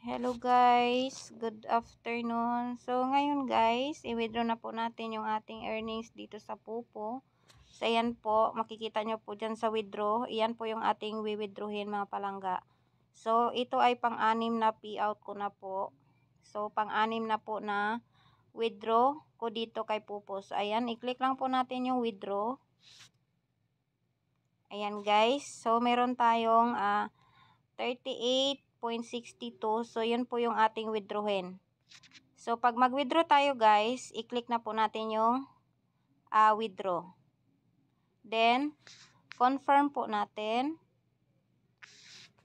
Hello guys, good afternoon. So ngayon guys, i-withdraw na po natin yung ating earnings dito sa Pupo. So ayan po, makikita nyo po dyan sa withdraw. Iyan po yung ating withdrawin mga palangga. So ito ay pang-anim na payout ko na po. So pang-anim na po na withdraw ko dito kay Pupo. So ayan, i-click lang po natin yung withdraw. Ayan guys, so meron tayong 38.62. So, yun po yung ating withdrawin. So, pag mag-withdraw tayo guys, i-click na po natin yung withdraw. Then, confirm po natin.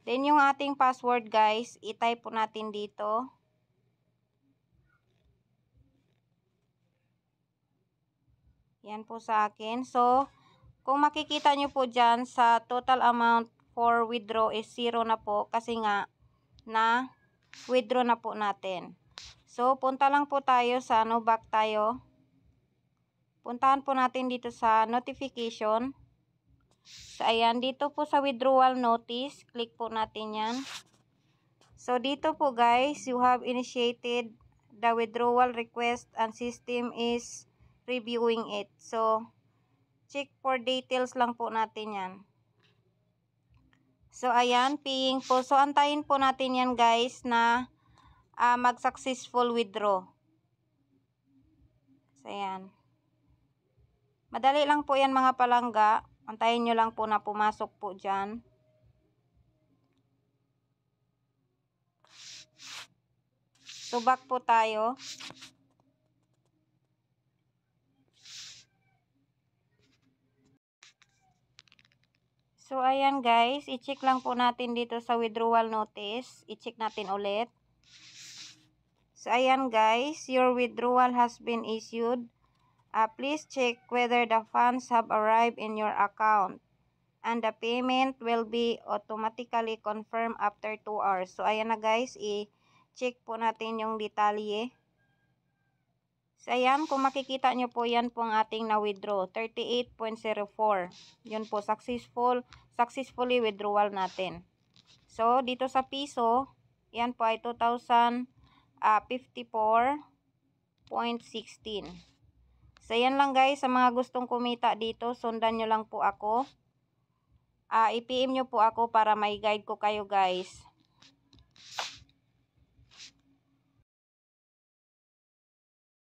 Then, yung ating password guys, i-type po natin dito. Yan po sa akin. So, kung makikita nyo po dyan, sa total amount for withdraw is 0 na po. Kasi nga, na withdraw na po natin. So, punta lang po tayo sa back tayo. Puntahan po natin dito sa notification. So, ayan, dito po sa withdrawal notice, click po natin yan. So, dito po guys, you have initiated the withdrawal request and system is reviewing it. So, check for details lang po natin yan. So, ayan, paying po. So, antayin po natin yan guys na mag-successful withdraw. So, ayan. Madali lang po yan mga palangga. Antayin nyo lang po na pumasok po dyan. So, back po tayo. So, ayan guys. I-check lang po natin dito sa withdrawal notice. I-check natin ulit. So, ayan guys. Your withdrawal has been issued. Please check whether the funds have arrived in your account. And the payment will be automatically confirmed after 2 hours. So, ayan na guys. I-check po natin yung detalye. So, ayan. Kung makikita nyo po, yan po ang ating na-withdraw. 38.04. Yun po. Successfully withdrawal natin. So, dito sa piso, yan po ay 2,054.16. So, yan lang guys. Sa mga gustong kumita dito, sundan nyo lang po ako. I-PM nyo po ako para may guide ko kayo guys.